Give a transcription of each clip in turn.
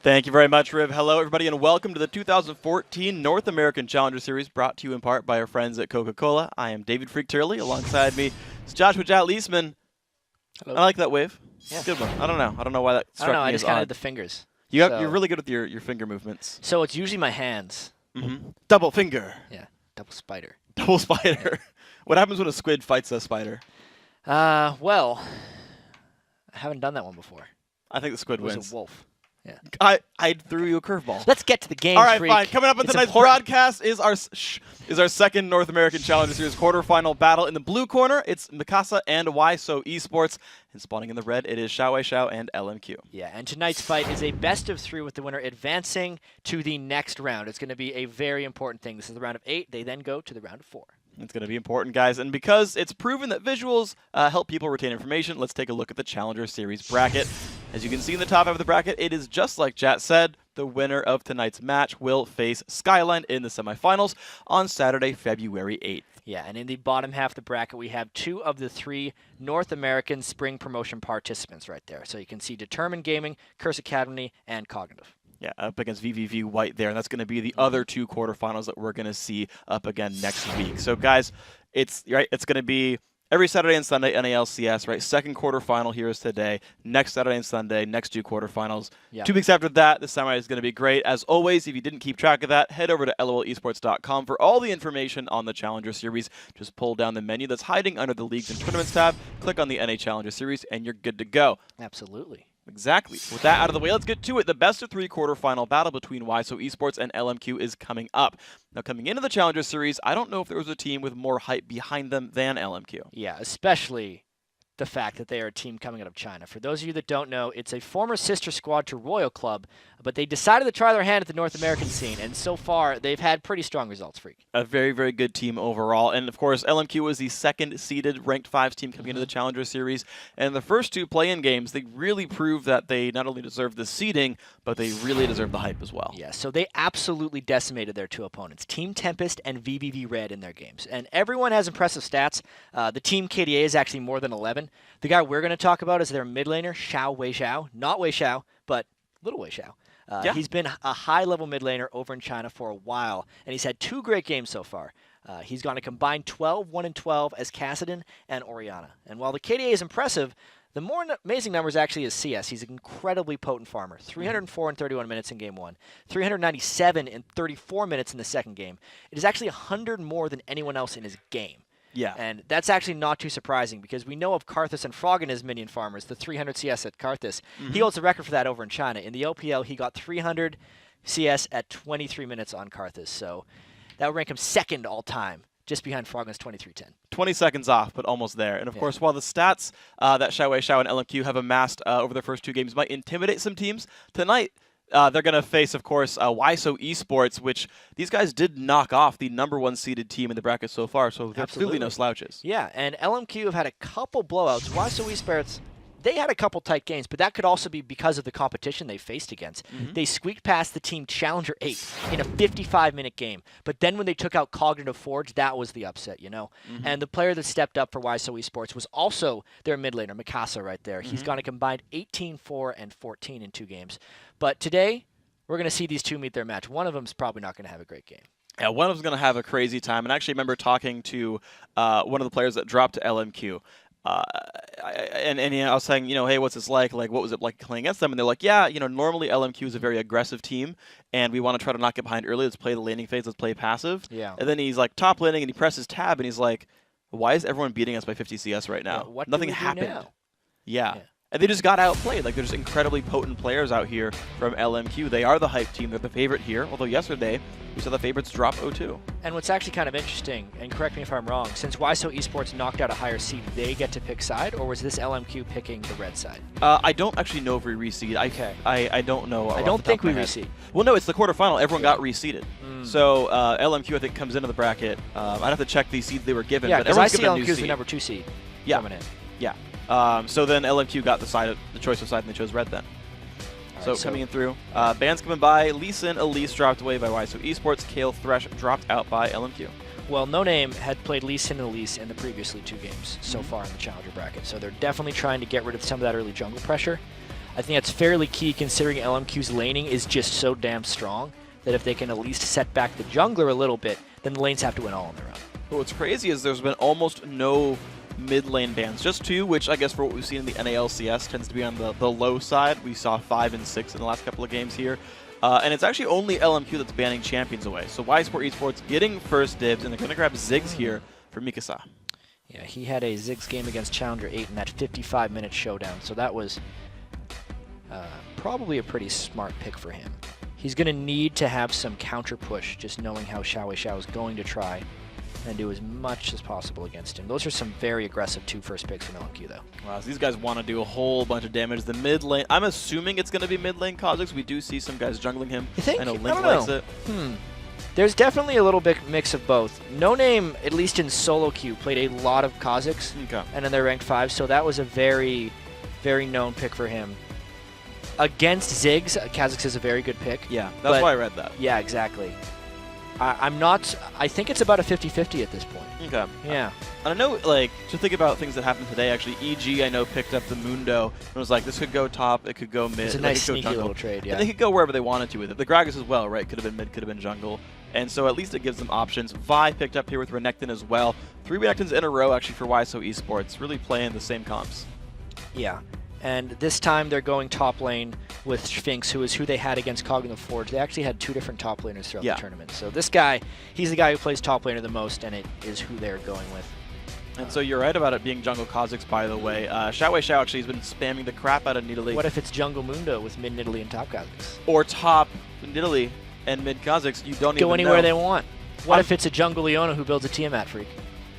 Thank you very much, Riv. Hello, everybody, and welcome to the 2014 North American Challenger Series, brought to you in part by our friends at Coca-Cola. I am David Freak Turley. Alongside me is Joshua Jat Leisman. Hello. I like that wave. Yeah. Good one. I don't know. I don't know why that struck me as I just kind of odd. had the fingers. You're really good with your finger movements. So it's usually my hands. Mm-hmm. Double finger. Yeah, double spider. Double spider. Yeah. What happens when a squid fights a spider? Well, I haven't done that one before. I think the squid It was wins. a wolf. Yeah. I threw you a curveball. Let's get to the game. All right, Freak. fine. Coming up on tonight's broadcast is our second North American Challenger Series quarterfinal battle. In the blue corner, it's Mikasa and YSO Esports. And spawning in the red, it is YSO and LMQ. Yeah, and tonight's fight is a best of 3 with the winner advancing to the next round. It's going to be a very important thing. This is the round of 8. They then go to the round of 4. It's going to be important, guys. And because it's proven that visuals help people retain information, let's take a look at the Challenger Series bracket. As you can see in the top half of the bracket, it is just like Jat said. The winner of tonight's match will face Skyline in the semifinals on Saturday, February 8th. Yeah, and in the bottom half of the bracket, we have 2 of the 3 North American Spring Promotion participants right there. So you can see Determined Gaming, Curse Academy, and Cognitive. Yeah, up against VVV White there, and that's going to be the other 2 quarterfinals that we're going to see up again next week. So, guys, it's going to be every Saturday and Sunday, NALCS, right? Second quarterfinal here is today. Next Saturday and Sunday, next 2 quarterfinals. Yeah. 2 weeks after that, the semi is going to be great. As always, if you didn't keep track of that, head over to lolesports.com for all the information on the Challenger Series. Just pull down the menu that's hiding under the Leagues and Tournaments tab, click on the NA Challenger Series, and you're good to go. Absolutely. Exactly. With that out of the way, let's get to it. The best of 3 quarterfinal battle between YSO Esports and LMQ is coming up. Now, coming into the Challenger Series, I don't know if there was a team with more hype behind them than LMQ. Yeah, especially the fact that they are a team coming out of China. For those of you that don't know, it's a former sister squad to Royal Club, but they decided to try their hand at the North American scene, and so far, they've had pretty strong results, Freak. A very, very good team overall, and of course, LMQ was the second-seeded ranked 5 team coming into the Challenger Series, and the first 2 play-in games, they really proved that they not only deserve the seeding, but they really deserve the hype as well. Yeah, so they absolutely decimated their 2 opponents, Team Tempest and VVV Red in their games, and everyone has impressive stats. The Team KDA is actually more than 11. The guy we're going to talk about is their mid laner, Weishao. Not Weishao, but little Weishao. Yeah. He's been a high-level mid laner over in China for a while, and he's had 2 great games so far. He's gone a combined 12, 1-12 as Kassadin and Orianna. And while the KDA is impressive, the more amazing numbers actually is CS. He's an incredibly potent farmer. 304 in 31 minutes in Game 1. 397 in 34 minutes in the second game. It is actually 100 more than anyone else in his game. Yeah. And that's actually not too surprising because we know of Karthus and Frog and his minion farmers, the 300 CS at Karthus. He holds the record for that over in China. In the OPL, he got 300 CS at 23 minutes on Karthus. So that would rank him second all time, just behind Frog and his 2310. 20 seconds off, but almost there. And of course, while the stats that Weishao and LMQ have amassed over their first 2 games might intimidate some teams, tonight they're going to face, of course, YSO Esports, which these guys did knock off the #1 seeded team in the bracket so far, so they're absolutely no slouches. Yeah, and LMQ have had a couple blowouts. YSO Esports, they had a couple tight games, but that could also be because of the competition they faced against. They squeaked past the team Challenger 8 in a 55-minute game, but then when they took out Cognitive Forge, that was the upset, you know? And the player that stepped up for YSO Esports was also their mid laner, Mikasa, right there. He's gone a combined 18, 4, and 14 in 2 games. But today, we're going to see these 2 meet their match. One of them is probably not going to have a great game. Yeah, one of them's going to have a crazy time. And I actually remember talking to one of the players that dropped to LMQ. And I was saying, hey, what's this like? Like, what was it like playing against them? And they're like, yeah, normally LMQ is a very aggressive team, and we want to try to knock it behind early. Let's play the laning phase. Let's play passive. Yeah. And then he's like top laning, and he presses tab, and he's like, why is everyone beating us by 50 CS right now? What Nothing do we do happened. now? Yeah. And they just got outplayed. Like, there's incredibly potent players out here from LMQ. They are the hype team. They're the favorite here. Although yesterday, we saw the favorites drop 0-2. And what's actually kind of interesting, and correct me if I'm wrong, since YSO Esports knocked out a higher seed, they get to pick side, or was this LMQ picking the red side? I don't actually know if we reseed. I don't know. I don't think we reseed. Well, no, it's the quarterfinal. Everyone got reseeded. So LMQ, I think, comes into the bracket. I'd have to check the seeds they were given. Yeah, but because I see LMQ LMQ as the #2 seed coming in. Yeah. So then LMQ got the choice of side, and they chose red then. So coming in through. Bands coming by. Lee Sin, Elise dropped away by YSO Esports. Kale Thresh dropped out by LMQ. Well, No Name had played Lee Sin and Elise in the previously 2 games so far in the Challenger bracket, so they're definitely trying to get rid of some of that early jungle pressure. I think that's fairly key considering LMQ's laning is just so damn strong that if they can at least set back the jungler a little bit, then the lanes have to win all on their own. But what's crazy is there's been almost no mid lane bans, just 2, which I guess for what we've seen in the NALCS tends to be on the low side. We saw 5 and 6 in the last couple of games here. And it's actually only LMQ that's banning champions away. So YSO Esports getting first dibs, and they're going to grab Ziggs here for Mikasa. Yeah, he had a Ziggs game against Challenger 8 in that 55-minute showdown, so that was probably a pretty smart pick for him. He's going to need to have some counter push, just knowing how Xiao is going to try and do as much as possible against him. Those are some very aggressive 2 first picks from LMQ, though. Wow, so these guys want to do a whole bunch of damage. The mid lane, I'm assuming it's going to be mid lane Kha'Zix. We do see some guys jungling him. You think? I know I Link don't likes know. it. There's definitely a little bit mix of both. No Name, at least in solo queue, played a lot of Kha'Zix, Okay. and then they're ranked 5, so that was a very, very known pick for him. Against Ziggs, Kha'Zix is a very good pick. Yeah, that's why I read that. Yeah, exactly. I'm not. I think it's about a 50-50 at this point. Okay. Yeah. And I know, like, to think about things that happened today, actually, EG, I know, picked up the Mundo and was like, this could go top, it could go mid. It's a like, nice it could go sneaky jungle. little trade, yeah. And they could go wherever they wanted to with it. The Gragas as well, right? Could have been mid, could have been jungle. And so at least it gives them options. Vi picked up here with Renekton as well. 3 Renektons in a row, actually, for YSO Esports. Really playing the same comps. Yeah. And this time they're going top lane with Sphinx, who is who they had against Cognitive Forge. They actually had 2 different top laners throughout the tournament. So this guy, he's the guy who plays top laner the most, and it is who they're going with. And so you're right about it being jungle Kha'Zix, by the way. Xiao actually has been spamming the crap out of Nidalee. What if it's Jungle Mundo with mid Nidalee and top Kha'Zix? Or top Nidalee and mid Kha'Zix, you don't even know. Go anywhere they want. What if it's a Jungle Leona who builds a Tiamat freak?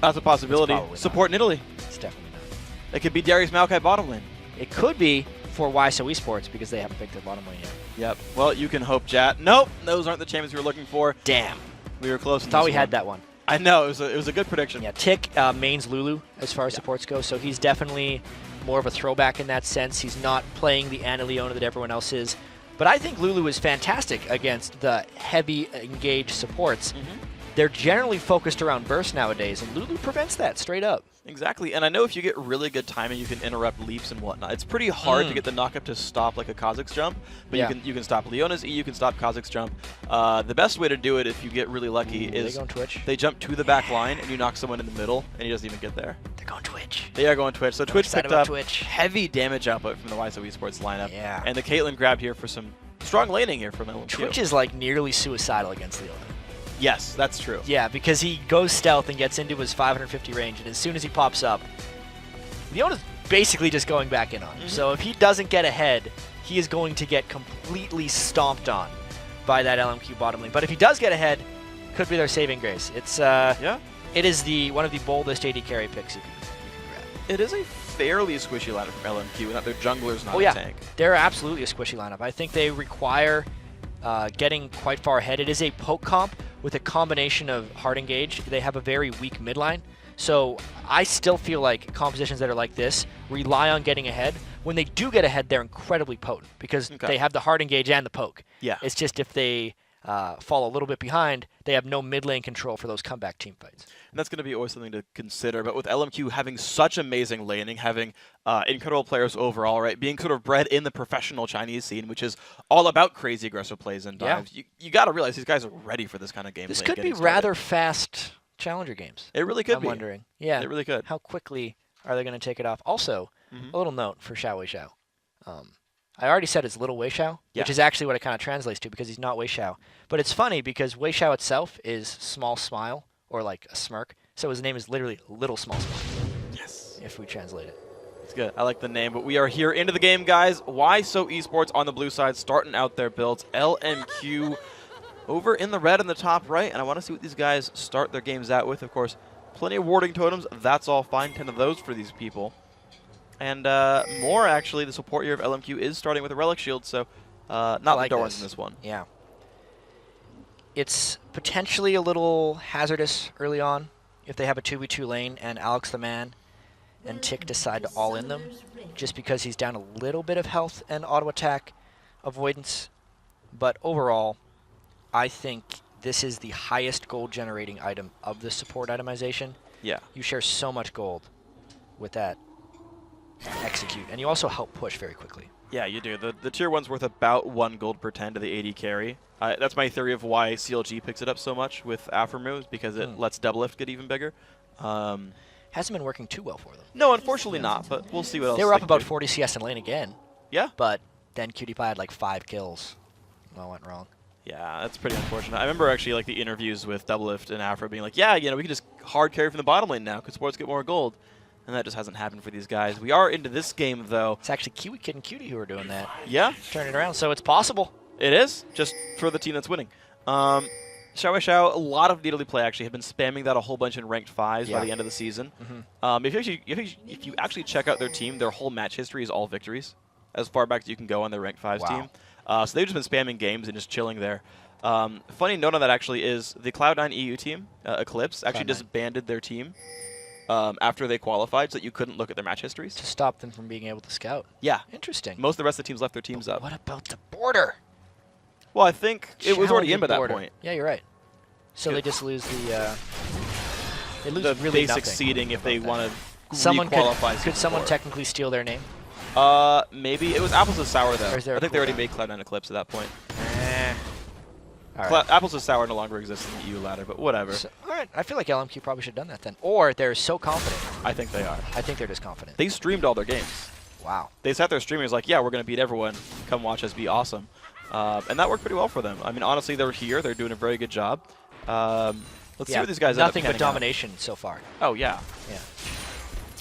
That's a possibility. Support Nidalee. It's definitely not. It could be Darius Maokai bottom lane. It could be for YSO Esports because they haven't picked their bottom lane yet. Yep. Well, you can hope, chat. Nope, those aren't the champions we were looking for. Damn. We were close. Thought we had that one. I know. It was a good prediction. Yeah, Tick mains Lulu as far as supports go, so he's definitely more of a throwback in that sense. He's not playing the Ana Leona that everyone else is. But I think Lulu is fantastic against the heavy engaged supports. They're generally focused around burst nowadays, and Lulu prevents that straight up. Exactly, and I know if you get really good timing, you can interrupt leaps and whatnot. It's pretty hard to get the knockup to stop like a Kha'Zix jump, but you can stop Leona's E, you can stop Kha'Zix jump. The best way to do it, if you get really lucky, is they go on Twitch. They jump to the back line and you knock someone in the middle, and he doesn't even get there. They're going Twitch. They are going Twitch. So Twitch picked up Twitch. heavy damage output from the YSO Esports lineup, Yeah. and the Caitlyn grab here for some strong laning here from LMQ. Twitch is like nearly suicidal against Leona. Yes, that's true. Yeah, because he goes stealth and gets into his 550 range, and as soon as he pops up, Leona's basically just going back in on him. So if he doesn't get ahead, he is going to get completely stomped on by that LMQ bottom lane. But if he does get ahead, could be their saving grace. It's it is one of the boldest AD carry picks you can grab. It is a fairly squishy lineup from LMQ, and that their jungler's not a tank. They're absolutely a squishy lineup. I think they require getting quite far ahead. It is a poke comp with a combination of hard engage. They have a very weak midline. So I still feel like compositions that are like this rely on getting ahead. When they do get ahead, they're incredibly potent because they have the hard engage and the poke. Yeah. It's just if they fall a little bit behind, they have no mid lane control for those comeback team fights. And that's going to be always something to consider. But with LMQ having such amazing laning, having incredible players overall, right, being sort of bred in the professional Chinese scene, which is all about crazy aggressive plays and dives, you got to realize these guys are ready for this kind of gameplay. This could be rather fast challenger games. It really could I'm be. wondering. Yeah. It really could. How quickly are they going to take it off? Also, a little note for Xiao. I already said it's little Wei Xiao, which is actually what it kind of translates to because he's not Wei Xiao. But it's funny because Wei Xiao itself is small smile or like a smirk. So his name is literally little small smile. Yes. If we translate it. It's good. I like the name. But we are here into the game, guys. YSO Esports on the blue side starting out their builds. LMQ over in the red in the top right. And I want to see what these guys start their games out with. Of course, plenty of warding totems. That's all fine. 10 of those for these people. And more, actually, the support here of LMQ is starting with a Relic Shield, so not like the Darwin's in this one. Yeah. It's potentially a little hazardous early on if they have a 2v2 lane and Alex the Man and Tick decide to all in them, just because he's down a little bit of health and auto attack avoidance. But overall, I think this is the highest gold generating item of the support itemization. Yeah. You share so much gold with that. execute, and you also help push very quickly. Yeah, you do. The tier 1's worth about 1 gold per 10 to the AD carry. That's my theory of why CLG picks it up so much with Afro because it lets double lift get even bigger. Hasn't been working too well for them. No, unfortunately not, but we'll see what else. They were up can about do. 40 CS in lane again. Yeah. But then Cutie Pie had like 5 kills. All went wrong. Yeah, that's pretty unfortunate. I remember actually like the interviews with Doublelift and Afro being like, yeah, we can just hard carry from the bottom lane now because sports get more gold. And that just hasn't happened for these guys. We are into this game, though. It's actually Kiwi Kid and Cutie who are doing that. Yeah? Turning it around, so it's possible. It is, just for the team that's winning. Xiao, a lot of Nidalee play actually have been spamming that a whole bunch in ranked 5s by the end of the season. If you actually check out their team, their whole match history is all victories, as far back as you can go on their ranked 5s team. So they've just been spamming games and just chilling there. Funny note on that actually is the Cloud9 EU team, Eclipse, actually disbanded their team after they qualified so that you couldn't look at their match histories. To stop them from being able to scout. Yeah. Interesting. Most of the rest of the teams left their teams up. What about the border? Well, I think it was already in by that point. Yeah, you're right. So they just lose the they lose the really basic nothing seeding if they want to someone re-qualify. could someone technically steal their name? Maybe. It was Apples to Sour, though. Or is there I think they already cooldown? made Cloud9 Eclipse at that point. All right. Apples to Sour no longer exists in the EU ladder, but whatever. So, all right. I feel like LMQ probably should have done that then. Or they're so confident. I think they are. I think they're just confident. They streamed all their games. Wow. They sat there streaming. It was like, yeah, we're going to beat everyone. Come watch us be awesome. And that worked pretty well for them. I mean, honestly, they're here. They're doing a very good job. Let's see what these guys Nothing end but up panning out. domination so far. Oh, yeah. Yeah.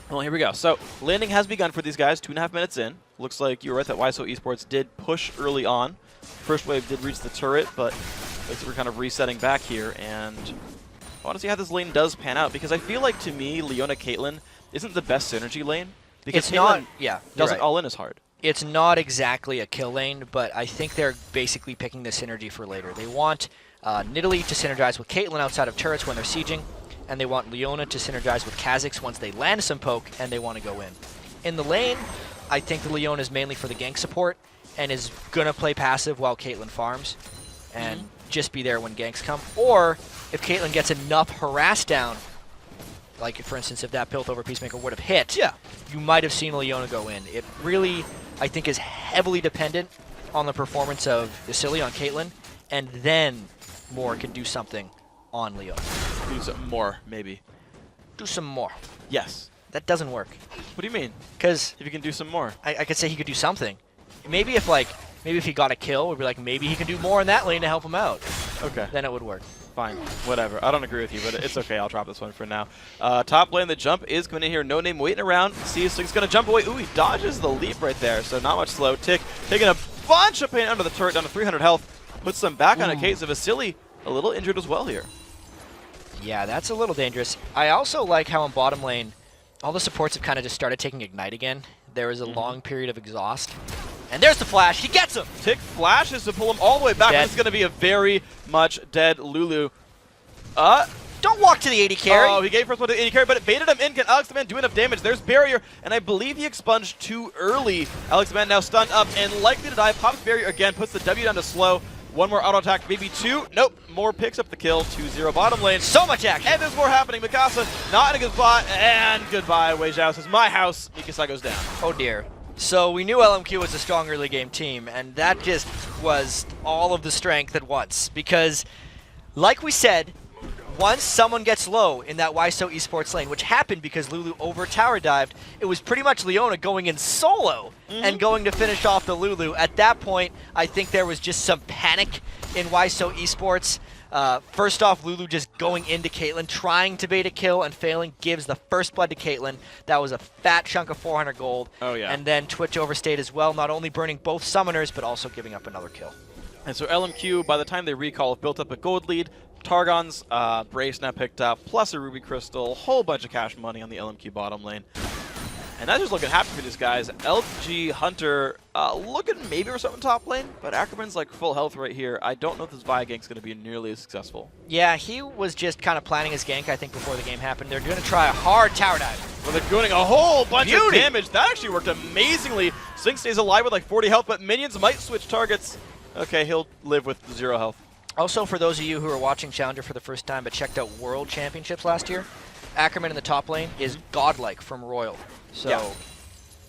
Well, here we go. So, landing has begun for these guys, 2.5 minutes in. Looks like you were right that YSO Esports did push early on. First wave did reach the turret, but we're kind of resetting back here. And I want to see how this lane does pan out, because I feel like, to me, Leona Caitlyn isn't the best synergy lane. Because It's Caitlyn not, yeah, doesn't right. all in as hard. It's not exactly a kill lane, but I think they're basically picking the synergy for later. They want Nidalee to synergize with Caitlyn outside of turrets when they're sieging, and they want Leona to synergize with Kha'Zix once they land some poke and they want to go in. In the lane, I think the Leona is mainly for the gank support and is going to play passive while Caitlyn farms and just be there when ganks come. Or if Caitlyn gets enough harass down, like for instance if that Piltover Peacemaker would have hit, you might have seen Leona go in. It really, I think, is heavily dependent on the performance of Vasily on Caitlyn, and then Moore can do something on Leona. Do something more, maybe. Do some more. Yes. That doesn't work. What do you mean? Because If you can do some more. I could say he could do something. Maybe if he got a kill, we'd be like, maybe he can do more in that lane to help him out. Okay. Then it would work. Fine. Whatever. I don't agree with you, but it's okay. I'll drop this one for now. Top lane, the jump is coming in here. No Name waiting around. CS6's going to jump away. Ooh, he dodges the leap right there, so not much slow. Tick taking a bunch of pain under the turret, down to 300 health. Puts some back on a case of Vasily. A little injured as well here. Yeah, that's a little dangerous. I also like how in bottom lane, all the supports have kind of just started taking Ignite again. There was a long period of exhaust. And there's the flash. He gets him! Tick flashes to pull him all the way back. Dead. This is going to be a very much dead Lulu. Don't walk to the 80 carry! Oh, he gave first one to 80 carry, but it baited him in. Can Alex do enough damage? There's barrier, and I believe he expunged too early. Alex now stunned up and likely to die. Pops barrier again, puts the W down to slow. One more auto attack, maybe two. Nope, Moore picks up the kill. 2-0 bottom lane. So much action! And there's more happening. Mikasa not in a good spot, and goodbye. Wei Zhao says, my house. Mikasa goes down. Oh dear. So we knew LMQ was a strong early game team, and that just was all of the strength at once. Because, like we said, once someone gets low in that YSO Esports lane, which happened because Lulu over tower dived, it was pretty much Leona going in solo and going to finish off the Lulu. At that point, I think there was just some panic in YSO Esports. First off, Lulu just going into Caitlyn, trying to bait a kill and failing, gives the first blood to Caitlyn. That was a fat chunk of 400 gold. Oh, yeah. And then Twitch overstayed as well, not only burning both summoners, but also giving up another kill. And so LMQ, by the time they recall, have built up a gold lead. Targon's Brace now picked up, plus a Ruby Crystal, whole bunch of cash money on the LMQ bottom lane. And that's just looking happy for these guys. LG Hunter looking maybe for something top lane, but Ackerman's like full health right here. I don't know if this Vi gank's going to be nearly as successful. Yeah, he was just kind of planning his gank, I think, before the game happened. They're going to try a hard tower dive. Well, they're doing a whole bunch of Beauty. damage. That actually worked amazingly. Sync stays alive with like 40 health, but minions might switch targets. Okay, he'll live with 0 health. Also, for those of you who are watching Challenger for the first time but checked out World Championships last year, Ackerman in the top lane is godlike from Royal. So Yeah.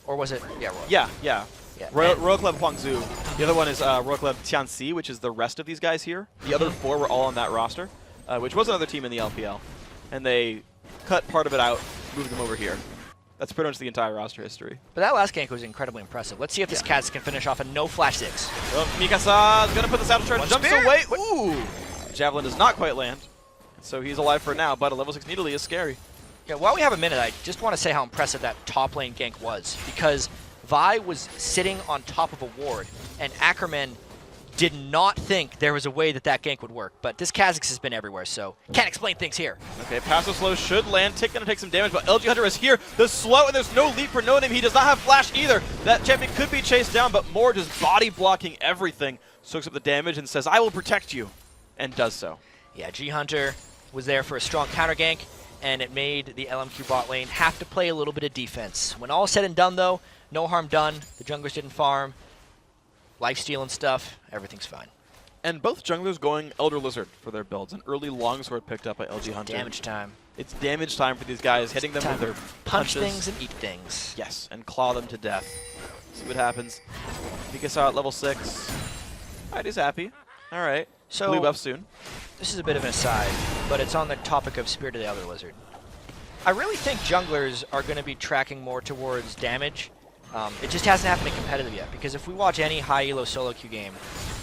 Or was it? Yeah, Royal. Yeah, yeah. Yeah, Royal Club Huangzhou. The other one is Royal Club Tianxi, which is the rest of these guys here. The other 4 were all on that roster, which was another team in the LPL. And they cut part of it out, moved them over here. That's pretty much the entire roster history. But that last gank was incredibly impressive. Let's see if this Kaz can finish off a no flash 6. Well, Mikasa is going to put this out of charge. Jumps spear. away. Ooh! Javelin does not quite land. So he's alive for now, but a level 6 Nidalee is scary. Yeah, while we have a minute, I just want to say how impressive that top lane gank was. Because Vi was sitting on top of a ward, and Ackerman did not think there was a way that that gank would work. But this Kha'Zix has been everywhere, so can't explain things here. Okay, passive slow should land. Tick gonna take some damage, but LG Hunter is here. The slow, and there's no leap for No Name. He does not have flash either. That champion could be chased down, but Moore just body blocking everything. Soaks up the damage and says, I will protect you, and does so. Yeah, G Hunter was there for a strong counter gank, and it made the LMQ bot lane have to play a little bit of defense. When all said and done, though, no harm done. The junglers didn't farm. Lifesteal and stuff, everything's fine. And both junglers going Elder Lizard for their builds. An early longsword picked up by LG Hunter. Damage time. It's damage time for these guys, hitting them with their punch punches. things and eat things. Yes, and claw them to death. See what happens. Mikasa at level 6. Alright, he's happy. Alright. So, blue buff soon. This is a bit of an aside, but it's on the topic of Spirit of the Elder Lizard. I really think junglers are going to be tracking more towards damage. It just hasn't happened in competitive yet, because if we watch any high elo solo queue game,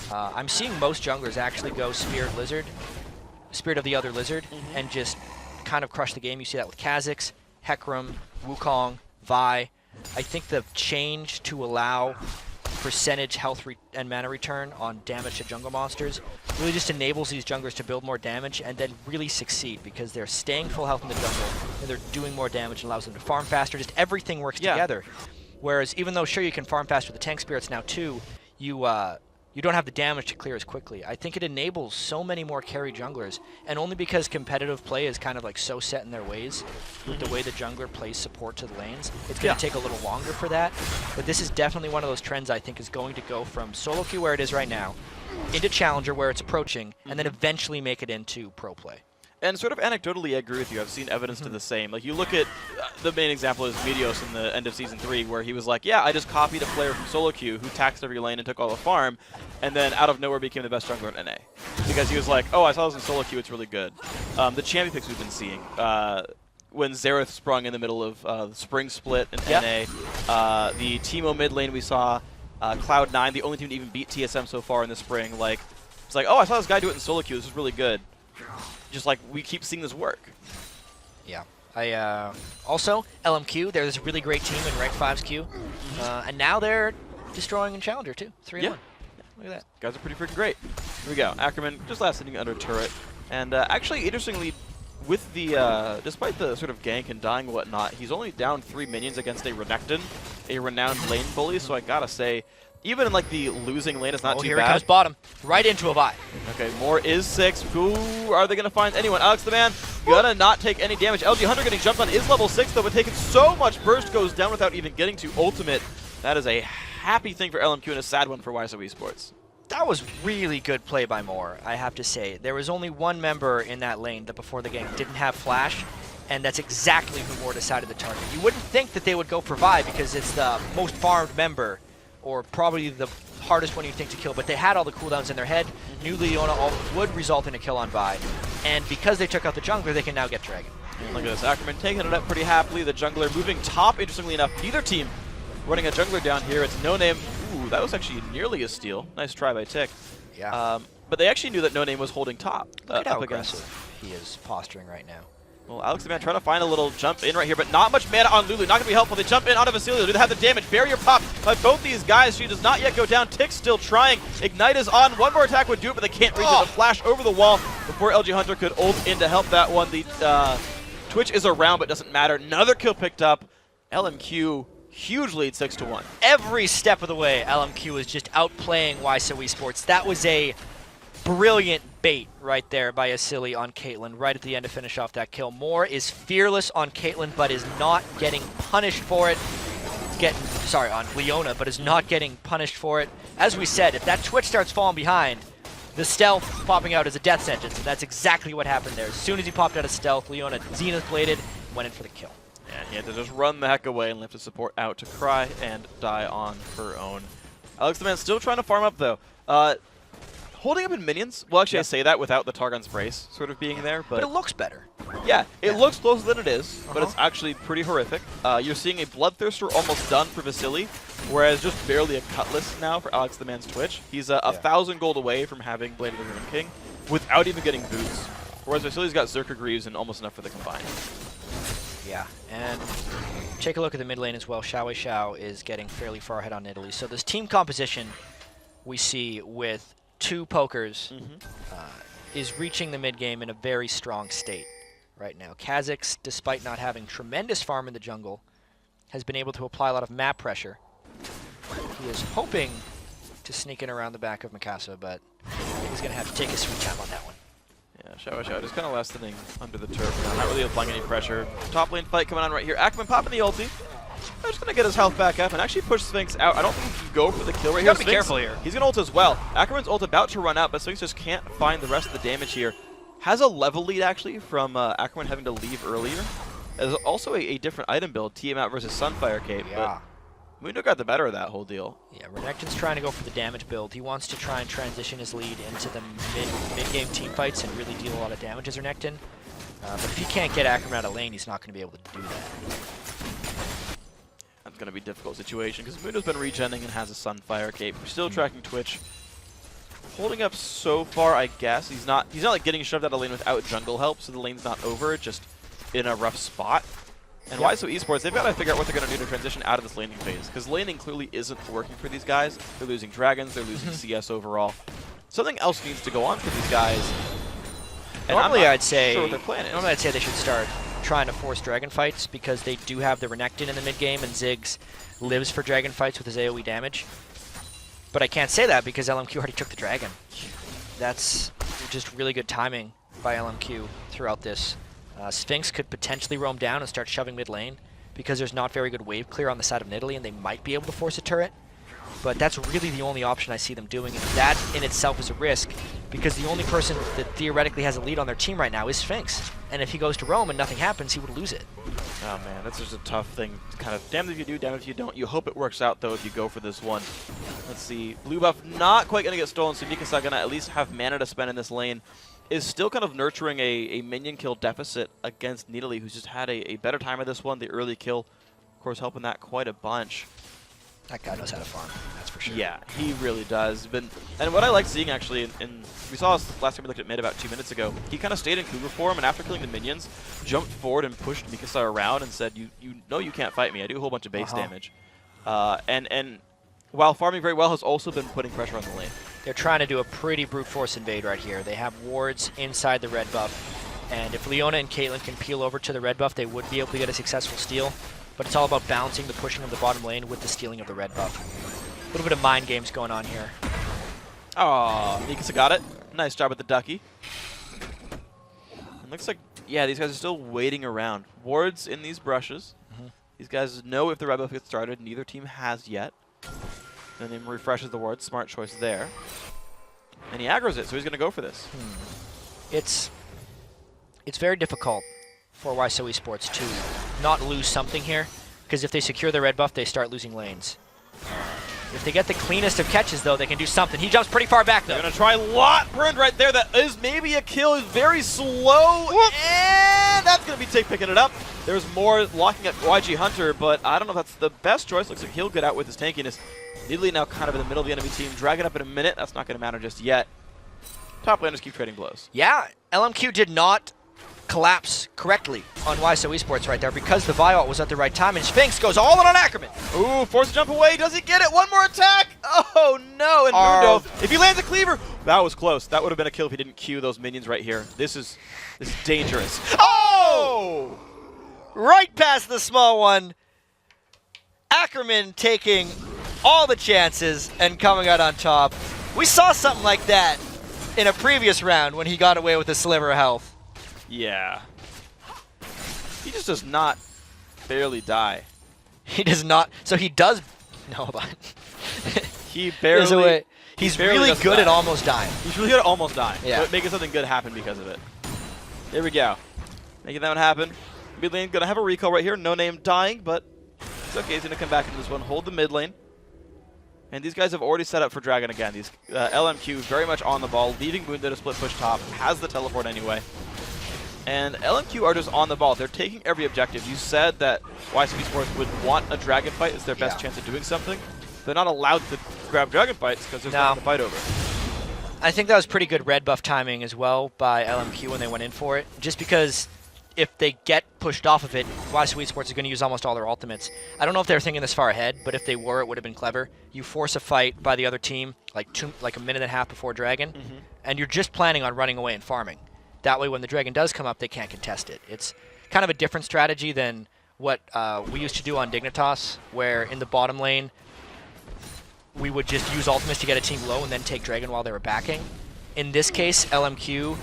I'm seeing most junglers actually go Spirit of the Other Lizard, and just kind of crush the game. You see that with Kha'Zix, Hecarim, Wukong, Vi. I think the change to allow percentage health and mana return on damage to jungle monsters really just enables these junglers to build more damage and then really succeed, because they're staying full health in the jungle and they're doing more damage and allows them to farm faster. Just everything works together. Whereas even though sure you can farm faster with the tank spirits now too, you don't have the damage to clear as quickly. I think it enables so many more carry junglers, and only because competitive play is kind of like so set in their ways with the way the jungler plays support to the lanes, it's going to take a little longer for that. But this is definitely one of those trends I think is going to go from solo queue where it is right now into challenger where it's approaching, and then eventually make it into pro play. And sort of anecdotally, I agree with you. I've seen evidence to the same. Like, you look at the main example is Meteos in the end of Season 3, where he was like, yeah, I just copied a player from solo queue who taxed every lane and took all the farm, and then out of nowhere became the best jungler in NA. Because he was like, oh, I saw this in solo queue, it's really good. The champion picks we've been seeing, when Xerath sprung in the middle of the Spring Split in NA, the Teemo mid lane we saw, Cloud9, the only team to even beat TSM so far in the spring, like, it's like, oh, I saw this guy do it in solo queue, this is really good. Just like we keep seeing this work. Yeah. Also, LMQ, they're this really great team in Rank 5's queue. And now they're destroying in Challenger too. 3-1. Look at that. Guys are pretty freaking great. Here we go. Ackerman just last hitting under turret. And actually, interestingly, with the despite the sort of gank and dying and whatnot, he's only down 3 minions against a Renekton, a renowned lane bully. So I gotta say, even in like the losing lane, it's not too here bad. Here it comes bottom, right into a Vi. Okay, Moore is 6. Who are they gonna find? Anyone? Alex the Man gonna not take any damage. LG Hunter getting jumped on is level 6 though, but taking so much burst goes down without even getting to ultimate. That is a happy thing for LMQ and a sad one for YSO Esports. That was really good play by Moore, I have to say. There was only one member in that lane that before the game didn't have flash, and that's exactly who Moore decided to target. You wouldn't think that they would go for Vi because it's the most farmed member, or probably the hardest one you think to kill, but they had all the cooldowns in their head, knew Leona would result in a kill on Vi, and because they took out the jungler, they can now get Dragon. And look at this, Ackerman taking it up pretty happily, the jungler moving top, interestingly enough, neither team running a jungler down here. It's No Name. Ooh, that was actually nearly a steal. Nice try by Tick. Yeah. But they actually knew that No Name was holding top. Look at how up aggressive he is posturing right now. Well, Alex the Man trying to find a little jump in right here, but not much mana on Lulu. Not going to be helpful. They jump in onto Vasilio. Do they have the damage? Barrier pop by both these guys. She does not yet go down. Tick's still trying. Ignite is on. One more attack would do it, but they can't reach it. The flash over the wall before LG Hunter could ult in to help that one. The Twitch is around, but doesn't matter. Another kill picked up. LMQ, huge lead, 6-1. Every step of the way, LMQ is just outplaying YSO Esports. That was a brilliant bait right there by Asili on Caitlyn right at the end to finish off that kill. Moore is fearless on Caitlyn, but is not getting punished for it. On Leona, but is not getting punished for it. As we said, if that Twitch starts falling behind, the stealth popping out is a death sentence, and that's exactly what happened there. As soon as he popped out of stealth, Leona Zenith bladed, went in for the kill. And he had to just run the heck away and lift his support out to cry and die on her own. Alex the Man still trying to farm up, though. Holding up in minions. Well, actually, I say that without the Targon's Brace sort of being there. But it looks better. Yeah, it looks closer than it is, but it's actually pretty horrific. You're seeing a Bloodthirster almost done for Vasily, whereas just barely a Cutlass now for Alex the Man's Twitch. He's 1,000 gold away from having Blade of the Ruin King without even getting boots, whereas Vasily's got Zerker Greaves and almost enough for the combined. Yeah, and take a look at the mid lane as well. Xiao is getting fairly far ahead on Italy. So this team composition we see with 2 pokers is reaching the mid game in a very strong state right now. Kha'Zix, despite not having tremendous farm in the jungle, has been able to apply a lot of map pressure. He is hoping to sneak in around the back of Mikasa, but he's going to have to take his sweet time on that one. Yeah, Xiao just kind of lessening under the turf now, not really applying any pressure. Top lane fight coming on right here. Ackerman popping the ulti. Just going to get his health back up and actually push Sphinx out. I don't think he can go for the kill right here. Be careful here. He's going to ult as well. Ackerman's ult about to run out, but Sphinx just can't find the rest of the damage here. Has a level lead, actually, from Ackerman having to leave earlier. There's also a different item build, Tiamat versus Sunfire Cape. Yeah. But Mundo got the better of that whole deal. Yeah, Renekton's trying to go for the damage build. He wants to try and transition his lead into the mid-game team fights and really deal a lot of damage as Renekton. But if he can't get Ackerman out of lane, he's not going to be able to do that. That's going to be a difficult situation because Mundo's been regenning and has a Sunfire Cape. We're still tracking Twitch. Holding up so far, I guess. He's not like getting shoved out of lane without jungle help, so the lane's not over, just in a rough spot. And YSO Esports, they've got to figure out what they're going to do to transition out of this laning phase, because laning clearly isn't working for these guys. They're losing dragons, they're losing CS overall. Something else needs to go on for these guys. And normally, I'd say sure what their plan is. Normally, I'd say they should start trying to force dragon fights because they do have the Renekton in the mid game, and Ziggs lives for dragon fights with his AoE damage. But I can't say that because LMQ already took the dragon. That's just really good timing by LMQ throughout this. Sphinx could potentially roam down and start shoving mid lane because there's not very good wave clear on the side of Nidalee, and they might be able to force a turret. But that's really the only option I see them doing, and that in itself is a risk because the only person that theoretically has a lead on their team right now is Sphinx. And if he goes to roam and nothing happens, he would lose it. Oh man, that's just a tough thing. Kind of damned if you do, damned if you don't. You hope it works out though if you go for this one. Let's see, blue buff not quite going to get stolen, so Mikasa going to at least have mana to spend in this lane. Is still kind of nurturing a minion kill deficit against Nidalee, who's just had a better time of this one. The early kill, of course, helping that quite a bunch. That guy knows how to farm, that's for sure. Yeah, he really does. And what I like seeing, actually, we saw this last time we looked at mid about 2 minutes ago, he kind of stayed in Cougar form, and after killing the minions, jumped forward and pushed Mikasa around and said, you know you can't fight me. I do a whole bunch of base damage. And while farming very well, has also been putting pressure on the lane. They're trying to do a pretty brute force invade right here. They have wards inside the red buff, and if Leona and Caitlyn can peel over to the red buff, they would be able to get a successful steal. But it's all about balancing the pushing of the bottom lane with the stealing of the red buff. A little bit of mind games going on here. Oh, Mikasa got it. Nice job with the ducky. It looks like, yeah, these guys are still waiting around. Wards in these brushes. These guys know if the red buff gets started. Neither team has yet. And then refreshes the ward. Smart choice there. And he aggroes it, so he's going to go for this. It's very difficult for YSO Esports to not lose something here, because if they secure the red buff, they start losing lanes. If they get the cleanest of catches, though, they can do something. He jumps pretty far back, though. They're going to try lot burned right there. That is maybe a kill. Is very slow. Whoop. And that's going to be picking it up. There's more locking up YG Hunter, but I don't know if that's the best choice. Looks like he'll get out with his tankiness. Nidalee now kind of in the middle of the enemy team. Drag it up in a minute. That's not going to matter just yet. Top laners keep trading blows. Yeah, LMQ did not collapse correctly on YSO Esports right there because the Viol was at the right time, and Sphinx goes all in on Ackerman. Ooh, forced to jump away. Does he get it? One more attack. Oh, no. And Mundo, if he lands a cleaver, that was close. That would have been a kill if he didn't Q those minions right here. This is dangerous. Oh! Right past the small one. Ackerman taking all the chances and coming out on top. We saw something like that in a previous round when he got away with a sliver of health. Yeah. He just does not barely die. He does not. So he does. No, but he barely. He's really good at almost dying. He's really good at almost dying. Yeah. But making something good happen because of it. There we go. Making that one happen. Mid lane going to have a recall right here. No name dying, but it's okay. He's going to come back into this one. Hold the mid lane. And these guys have already set up for Dragon again. These LMQ very much on the ball, leaving Mundo to split push top. Has the teleport anyway. And LMQ are just on the ball. They're taking every objective. You said that YSO Sports would want a Dragon fight. It's their best chance of doing something. They're not allowed to grab Dragon fights because there's nothing to fight over. I think that was pretty good red buff timing as well by LMQ when they went in for it. Just because if they get pushed off of it, YSO Sports is going to use almost all their ultimates. I don't know if they were thinking this far ahead, but if they were, it would have been clever. You force a fight by the other team like a minute and a half before Dragon, and you're just planning on running away and farming. That way when the Dragon does come up, they can't contest it. It's kind of a different strategy than what we used to do on Dignitas, where in the bottom lane, we would just use ultimates to get a team low and then take Dragon while they were backing. In this case, LMQ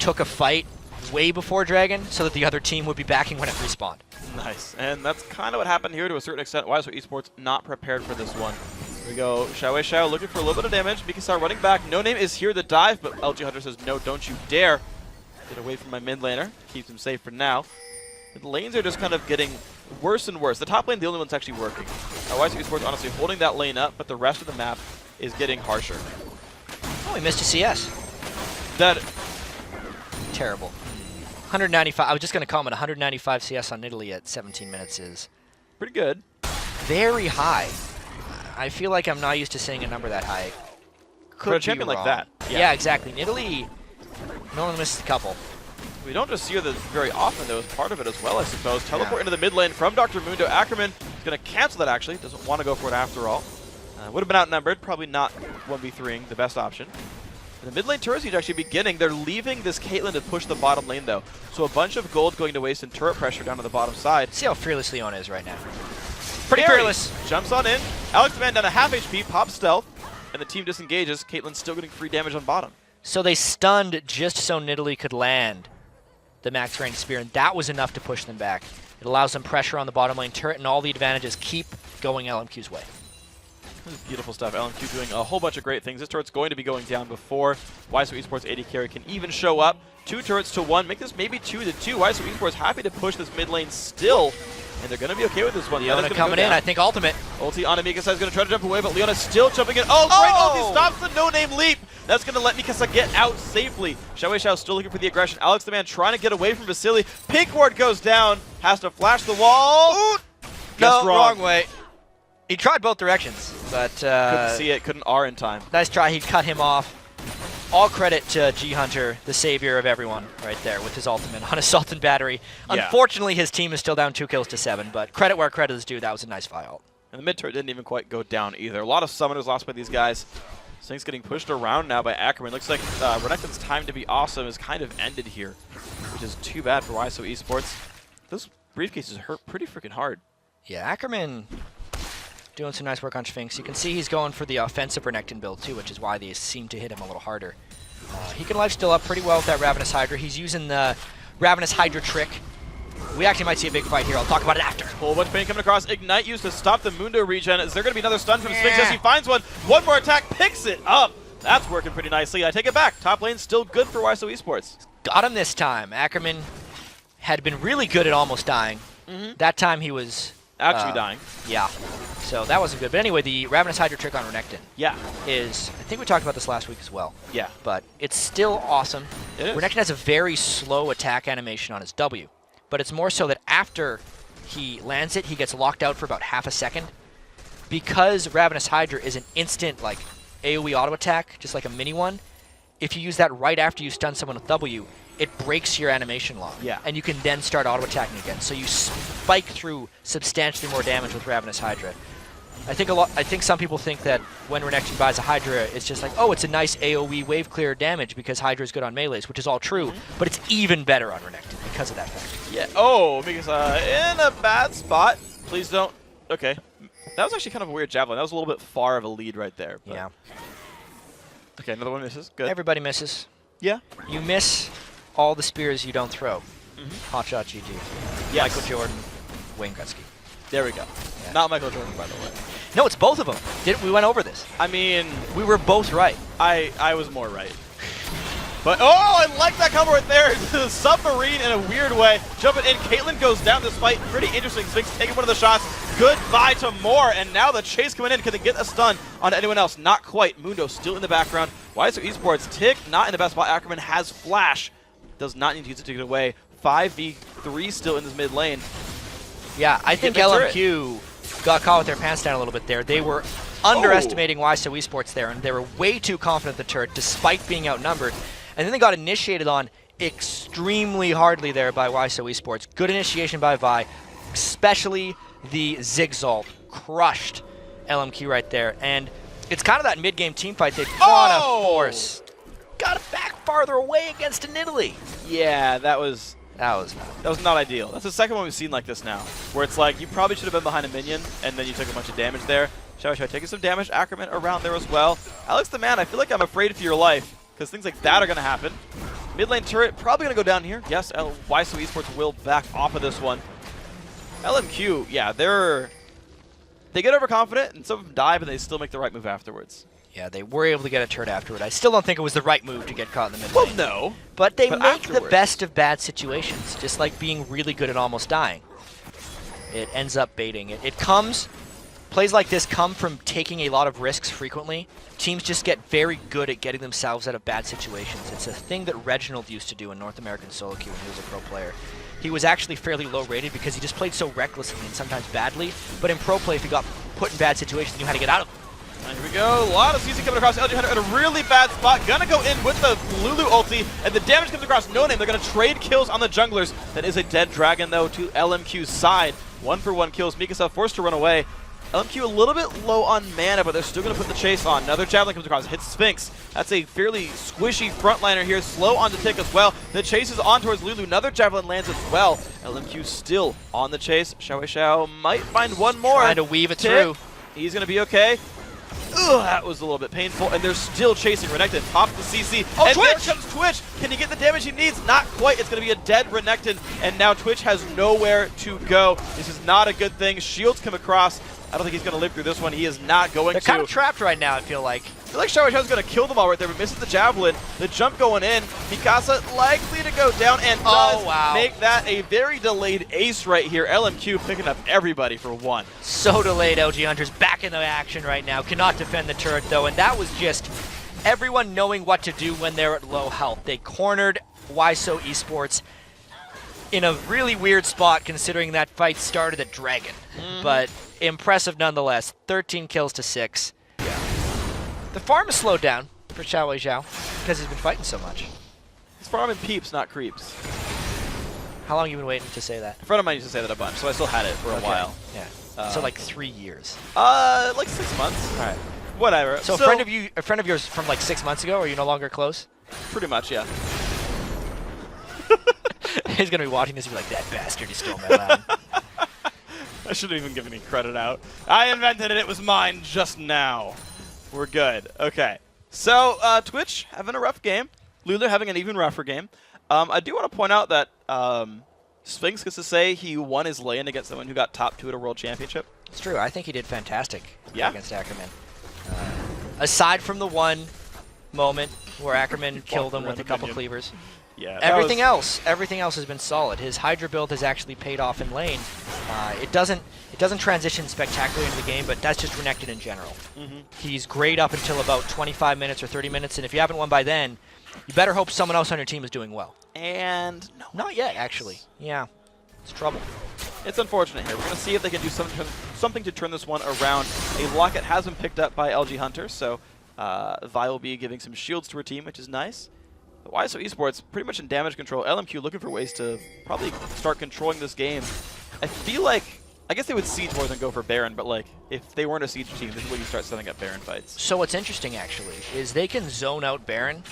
took a fight way before Dragon so that the other team would be backing when it respawned. Nice. And that's kind of what happened here to a certain extent. YSO Esports not prepared for this one. Here we go. Xiao looking for a little bit of damage. Mikasa running back. No Name is here to dive, but LG Hunter says, no, don't you dare. Get away from my mid laner. Keeps him safe for now. The lanes are just kind of getting worse and worse. The top lane, the only one's actually working. YSO Esports honestly holding that lane up, but the rest of the map is getting harsher. Oh, he missed a CS. That terrible. 195. I was just going to comment 195 CS on Italy at 17 minutes is pretty good. Very high. I feel like I'm not used to seeing a number that high. Could for a champion like that. Yeah, exactly. In Italy, no one misses a couple. We don't just see her very often, though, as part of it as well, I suppose. Teleport into the mid lane from Dr. Mundo. Ackerman is going to cancel that, actually. Doesn't want to go for it after all. Would have been outnumbered. Probably not 1v3ing the best option. The mid lane turret siege actually beginning. They're leaving this Caitlyn to push the bottom lane, though. So a bunch of gold going to waste in turret pressure down to the bottom side. See how fearless Leona is right now. Pretty fearless. Jumps on in. Alex.VN down to half HP, pops stealth, and the team disengages. Caitlyn's still getting free damage on bottom. So they stunned just so Nidalee could land the max range spear, and that was enough to push them back. It allows them pressure on the bottom lane turret, and all the advantages keep going LMQ's way. This is beautiful stuff. LMQ doing a whole bunch of great things. This turret's going to be going down before YSO Esports AD carry can even show up. 2 turrets to 1. Make this maybe 2 to 2. YSO Esports happy to push this mid lane still, and they're going to be okay with this one. Leona coming in, I think ultimate. Ulti on Mikasa is going to try to jump away, but Leona's still jumping in. Oh, great ulti stops the no-name leap. That's going to let Mikasa get out safely. Xiao still looking for the aggression. Alex.VN trying to get away from Vasily. Pink ward goes down. Has to flash the wall. Ooh. No, wrong way. He tried both directions, but couldn't see it. Couldn't R in time. Nice try. He cut him off. All credit to G Hunter, the savior of everyone, right there with his ultimate on Assault and Battery. Yeah. Unfortunately, his team is still down 2 kills to 7, but credit where credit is due. That was a nice fight. And the mid turret didn't even quite go down either. A lot of summoners lost by these guys. Things getting pushed around now by Ackerman. Looks like Renekton's time to be awesome is kind of ended here, which is too bad for YSO Esports. Those briefcases hurt pretty freaking hard. Yeah, Ackerman doing some nice work on Sphinx. You can see he's going for the offensive Renekton build too, which is why they seem to hit him a little harder. He can life steal up pretty well with that Ravenous Hydra. He's using the Ravenous Hydra trick. We actually might see a big fight here. I'll talk about it after. Whole bunch of pain coming across. Ignite used to stop the Mundo regen. Is there going to be another stun from Sphinx? Yes, he finds one. One more attack, picks it up. That's working pretty nicely. I take it back. Top lane still good for YSO Esports. Got him this time. Ackerman had been really good at almost dying. That time he was actually dying. Yeah. So that wasn't good. But anyway, the Ravenous Hydra trick on Renekton is, I think we talked about this last week as well. Yeah. But it's still awesome. It is. Renekton has a very slow attack animation on his W. But it's more so that after he lands it, he gets locked out for about half a second. Because Ravenous Hydra is an instant like AoE auto attack, just like a mini one, if you use that right after you stun someone with W, it breaks your animation lock. Yeah. And you can then start auto attacking again. So you spike through substantially more damage with Ravenous Hydra. I think some people think that when Renekton buys a Hydra, it's just like, oh, it's a nice AoE wave clear damage because Hydra is good on melees, which is all true, but it's even better on Renekton because of that fact. Yeah. Oh, because in a bad spot. Please don't. Okay. That was actually kind of a weird javelin. That was a little bit far of a lead right there. But. Yeah. Okay, another one misses. Good. Everybody misses. Yeah. You miss all the spears you don't throw. Hotshot GG. Yes. Michael Jordan, Wayne Gretzky. There we go. Yeah. Not Michael Jordan, by the way. No, it's both of them. We went over this. I mean, we were both right. I was more right. But, oh, I like that combo right there. Submarine in a weird way. Jumping in, Caitlyn goes down this fight. Pretty interesting. Sphinx taking one of the shots. Goodbye to more, and now the chase coming in. Can they get a stun on anyone else? Not quite. Mundo still in the background. YSO Esports, Tick not in the best spot. Ackerman has flash. Does not need to use it to get away. 5v3 still in this mid lane. Yeah, I think LMQ got caught with their pants down a little bit there. They were underestimating YSO Esports there, and they were way too confident in the turret despite being outnumbered. And then they got initiated on extremely hardly there by YSO Esports. Good initiation by Vi, especially the Zigzalt. Crushed LMQ right there. And it's kind of that mid-game team fight they'd want to force. Got it back farther away against an Italy. Yeah, that was not ideal. That's the second one we've seen like this now, where it's like you probably should have been behind a minion, and then you took a bunch of damage there. Shall I taking some damage? Ackerman around there as well. Alex the man, I feel like I'm afraid for your life, because things like that are going to happen. Mid lane turret probably going to go down here. Yes, YSO Esports will back off of this one. LMQ, yeah, they get overconfident, and some of them die, but they still make the right move afterwards. Yeah, they were able to get a turret afterward. I still don't think it was the right move to get caught in the mid Well, lane. no. But they make the best of bad situations, just like being really good at almost dying. It ends up baiting. Plays like this come from taking a lot of risks frequently. Teams just get very good at getting themselves out of bad situations. It's a thing that Reginald used to do in North American solo queue when he was a pro player. He was actually fairly low rated because he just played so recklessly and sometimes badly. But in pro play, if he got put in bad situations, he knew how to get out of them. And here we go. A lot of CC coming across LG Hunter at a really bad spot. Gonna go in with the Lulu ulti, and the damage comes across No Name. They're gonna trade kills on the junglers. That is a dead dragon, though, to LMQ's side. 1-for-1 kills. Mikasa forced to run away. LMQ a little bit low on mana, but they're still going to put the chase on. Another javelin comes across, hits Sphinx. That's a fairly squishy frontliner here, slow on the tick as well. The chase is on towards Lulu. Another javelin lands as well. LMQ still on the chase. Xiao might find one more. Trying to weave it through. He's going to be okay. Ugh, that was a little bit painful, and they're still chasing Renekton. Pops the CC, and Twitch! There comes Twitch. Can he get the damage he needs? Not quite. It's going to be a dead Renekton, and now Twitch has nowhere to go. This is not a good thing. Shields come across. I don't think he's going to live through this one. He is not going They're kind of trapped right now, I feel like. I feel like Xiao's going to kill them all right there, but misses the javelin. The jump going in. Mikasa likely to go down, and does make that a very delayed ace right here. LMQ picking up everybody for one. So delayed. LG Hunters back in the action right now. Cannot defend the turret, though, and that was just everyone knowing what to do when they're at low health. They cornered YSO Esports in a really weird spot, considering that fight started at Dragon. But impressive nonetheless. 13 kills to 6. Yeah. The farm is slowed down for Xiao because he's been fighting so much. He's farming peeps, not creeps. How long have you been waiting to say that? A friend of mine used to say that a bunch, so I still had it for a while. Yeah. So like 3 years. Like 6 months. All right. Whatever. So a friend of yours from like 6 months ago, are you no longer close? Pretty much, yeah. He's going to be watching this and be like, that bastard, he stole my land. I shouldn't even give any credit out. I invented it. It was mine just now. We're good. Okay. So, Twitch having a rough game. Lulu having an even rougher game. I do want to point out that Sphinx gets to say he won his lane against someone who got top 2 at a world championship. It's true. I think he did fantastic against Ackerman. Aside from the one moment where Ackerman killed him with a couple cleavers. Yeah, everything else has been solid. His Hydra build has actually paid off in lane. It doesn't transition spectacularly into the game, but that's just Renekton in general. He's great up until about 25 minutes or 30 minutes, and if you haven't won by then, you better hope someone else on your team is doing well. And no, not yet, actually. Yeah, it's trouble. It's unfortunate here. We're going to see if they can do something to turn this one around. A locket has been picked up by LG Hunter, so Vi will be giving some shields to her team, which is nice. But YSO Esports pretty much in damage control. LMQ looking for ways to probably start controlling this game. I feel like, I guess they would siege more than go for Baron, but like, if they weren't a siege team, this is when you start setting up Baron fights. So what's interesting, actually, is they can zone out Baron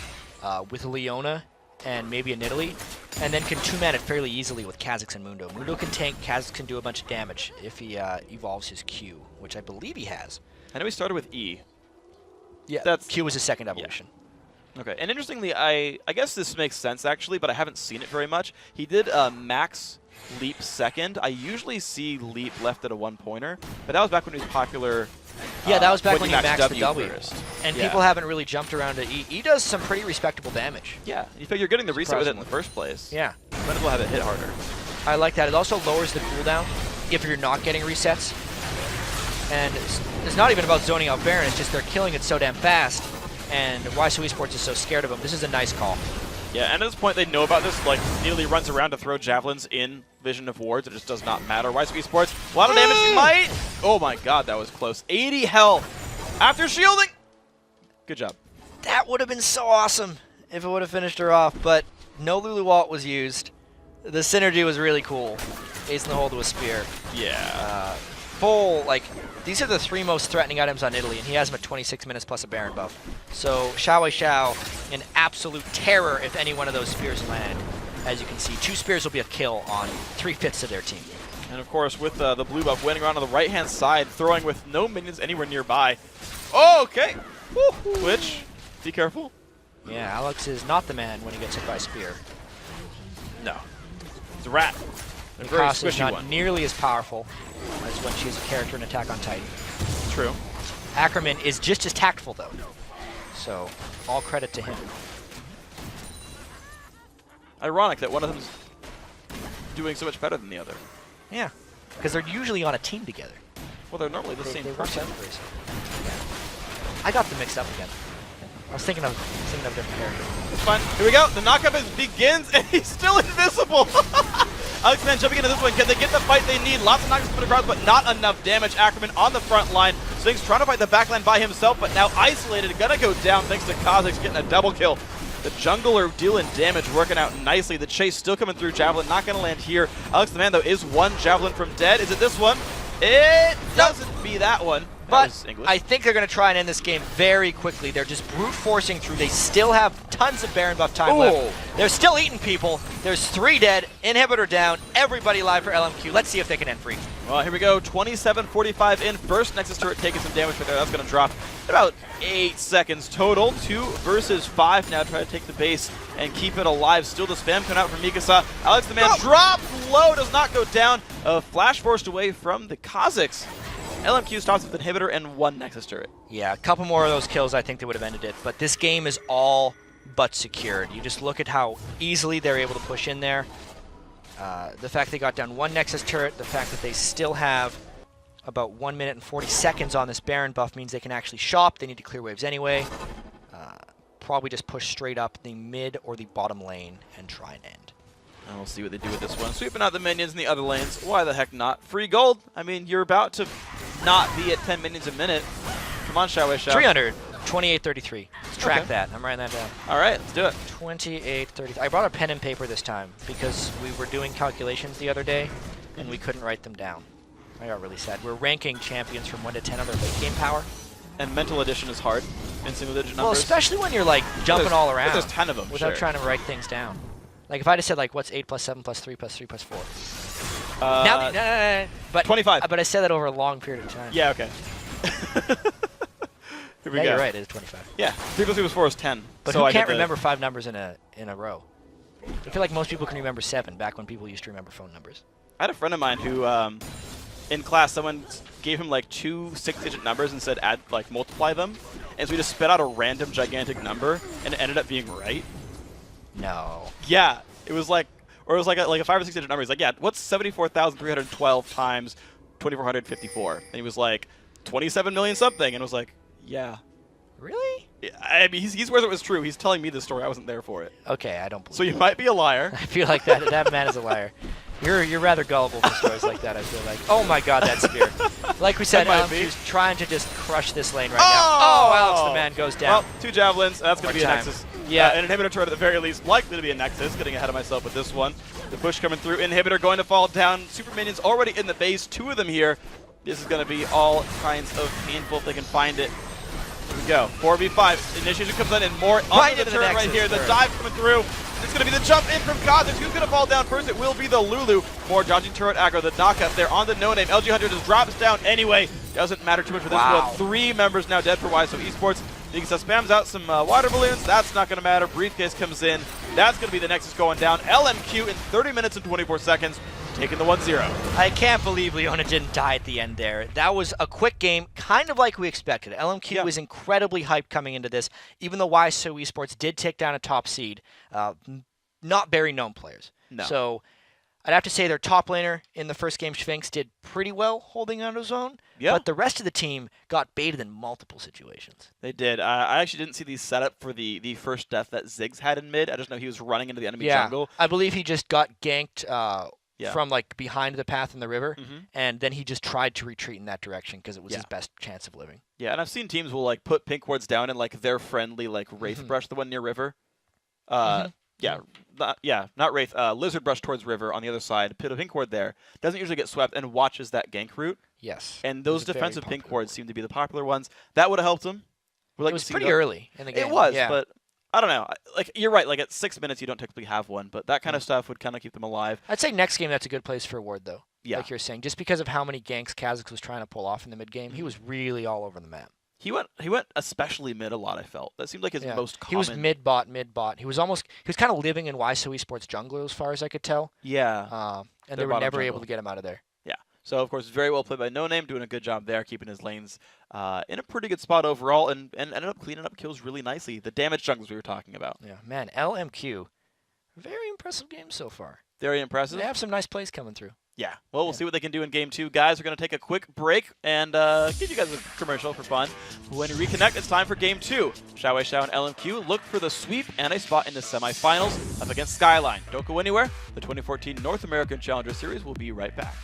with Leona and maybe a Nidalee, and then can two-man it fairly easily with Kha'Zix and Mundo. Mundo can tank, Kha'Zix can do a bunch of damage if he evolves his Q, which I believe he has. I know he started with E. Yeah, Q was his second evolution. Yeah. Okay, and interestingly, I guess this makes sense actually, but I haven't seen it very much. He did max leap second. I usually see leap left at a one-pointer, but that was back when he was popular Yeah, that was back when you he maxed the W. first. And Yeah. people haven't really jumped around to E. E does some pretty respectable damage. Yeah, you figure you're getting the reset with it in the first place. Yeah. Might as well have it hit harder. I like that. It also lowers the cooldown if you're not getting resets. And it's not even about zoning out Baron, it's just they're killing it so damn fast. And YSO Esports is so scared of him. This is a nice call. Yeah, and at this point they know about this. Like, nearly runs around to throw javelins in Vision of Wards. It just does not matter. YSO Esports, a lot of damage. He might. Oh my god, that was close. 80 health after shielding. Good job. That would have been so awesome if it would have finished her off, but no Lulu Walt was used. The synergy was really cool. Ace in the hole to a spear. Yeah. Full, like, these are the 3 most threatening items on Italy, and he has them at 26 minutes plus a Baron buff. So, Xiao Xiao, in absolute terror if any one of those spears land. As you can see, 2 spears will be a kill on 3/5 of their team. And of course, with the blue buff winning around on the right-hand side, throwing with no minions anywhere nearby. Oh, okay. Woo. Twitch, be careful. Yeah, Alex is not the man when he gets hit by a spear. No. It's a rat. A very Mikasa is squishy not one. nearly as powerful as when she's a character in Attack on Titan. True. Ackerman is just as tactful, though. So, all credit to him. Ironic that one of them's doing so much better than the other. Yeah, because they're usually on a team together. Well, they're normally the same They work person. separately. Yeah. I got them mixed up again. I was thinking of a different character. It's fine. Here we go. The knockup begins, and he's still invisible. Alex Man jumping into this one. Can they get the fight they need? Lots of knockups coming across, but not enough damage. Ackerman on the front line. Sting's trying to fight the backline by himself, but now isolated. Gonna go down thanks to Kha'Zix getting a double kill. The jungler dealing damage, working out nicely. The chase still coming through. Javelin not going to land here. Alex the Man, though, is one Javelin from dead. Is it this one? It doesn't be that one. But I think they're going to try and end this game very quickly. They're just brute forcing through. They still have tons of Baron buff time left. They're still eating people. There's 3 dead. Inhibitor down. Everybody live for LMQ. Let's see if they can end free. Well, here we go. 27:45 in. First Nexus turret taking some damage right there. That's going to drop in about 8 seconds total. 2 versus 5 now. Try to take the base and keep it alive. Still the spam coming out from Mikasa. Alex the Man drops low. Does not go down. Flash forced away from the Kha'Zix. LMQ stops with Inhibitor and 1 Nexus turret. Yeah, a couple more of those kills, I think they would have ended it. But this game is all but secured. You just look at how easily they're able to push in there. The fact they got down 1 Nexus turret, the fact that they still have about 1 minute and 40 seconds on this Baron buff means they can actually shop. They need to clear waves anyway. Probably just push straight up the mid or the bottom lane and try and end. And we'll see what they do with this one. Sweeping out the minions in the other lanes. Why the heck not? Free gold. I mean, you're about to not be at 10 minions a minute. Come on, Xiao Xiao. 300, 28.33. Let's track Okay. that. I'm writing that down. All right, let's do it. 28.33. I brought a pen and paper this time because we were doing calculations the other day and we couldn't write them down. I got really sad. We're ranking champions from 1 to 10 on their late game power. And mental addition is hard in single-digit numbers. Well, especially when you're like jumping all around. There's 10 of them, without sure. trying to write things down. Like if I just said like what's 8 plus 7 plus 3 plus 3 plus 4. No, but 25. But I said that over a long period of time. Yeah, okay. Here we Yeah, go. you're right. It is 25. Yeah, 3 plus 3 plus 4 is 10. But so who I can't did the- remember 5 numbers in a row? I feel like most people can remember 7 back when people used to remember phone numbers. I had a friend of mine who, in class, someone gave him like 2 6-digit numbers and said add, like multiply them. And so he just spit out a random gigantic number and it ended up being right. No. Yeah, it was like, or it was like a 5 or 6 digit number. He's like, yeah, what's 74,312 times 2,454? And he was like, 27 million something. And I was like, yeah. Really? I mean, he's where it was true. He's telling me this story. I wasn't there for it. Okay, I don't believe So you that. might be a liar. I feel like that man is a liar. You're rather gullible for stories like that, I feel like. Oh my god, that spear. Like we said, That might be. he's trying to just crush this lane right now. Oh, Alex the Man goes down. Well, 2 javelins. That's going to be a Time. Nexus. Yeah. An inhibitor turret at the very least. Likely to be a Nexus. Getting ahead of myself with this one. The push coming through. Inhibitor going to fall down. Super minions already in the base. 2 of them here. This is going to be all kinds of painful if they can find it. Here we go. 4v5. Initiation comes in and more Right onto the into the turret right Nexus here. The turret. dive coming through. It's going to be the jump in from Kha'Zix. Who's going to fall down first? It will be the Lulu. More dodging turret aggro. The knockup there on the no-name. LG100 just drops down anyway. Doesn't matter too much for this Wow. one. 3 members now dead for YSO Esports. Mikasa spams out some water balloons. That's not going to matter. Briefcase comes in. That's going to be the Nexus going down. LMQ in 30 minutes and 24 seconds. taking the 1-0. I can't believe Leona didn't die at the end there. That was a quick game, kind of like we expected. LMQ was incredibly hyped coming into this, even though YSO Esports did take down a top seed. Not very known players. No. So I'd have to say their top laner in the first game, Sphinx, did pretty well holding on to his own. Yeah. But the rest of the team got baited in multiple situations. They did. I actually didn't see the setup for the first death that Ziggs had in mid. I just know he was running into the enemy jungle. I believe he just got ganked from like behind the path in the river, and then he just tried to retreat in that direction because it was his best chance of living. Yeah, and I've seen teams will like put pink wards down and like their friendly like Wraith brush, the one near river. Not Wraith. Lizard brush towards river on the other side. Put a pink ward there. Doesn't usually get swept and watches that gank route. Yes. And those defensive pink wards seem to be the popular ones. That would have helped him. It was pretty early in the game. It was, but I don't know. Like you're right. Like at 6 minutes, you don't typically have one, but that kind of stuff would kind of keep them alive. I'd say next game that's a good place for a ward though. Yeah. Like you're saying, just because of how many ganks Kha'Zix was trying to pull off in the mid game, he was really all over the map. He went especially mid a lot. I felt that seemed like his most common. He was mid bot. He was kind of living in YSO Esports jungle as far as I could tell. Yeah. And they were never able to get him out of there. Yeah. So of course, very well played by No Name, doing a good job there, keeping his lanes in a pretty good spot overall, and ended up cleaning up kills really nicely. The damage jungles we were talking about. Yeah, man, LMQ, very impressive game so far. Very impressive. They have some nice plays coming through. Yeah. Well, we'll see what they can do in Game 2. Guys, we're going to take a quick break and give you guys a commercial for fun. When we reconnect, it's time for Game 2. Xiao Xiao and LMQ look for the sweep and a spot in the semifinals up against Skyline. Don't go anywhere. The 2014 North American Challenger Series will be right back.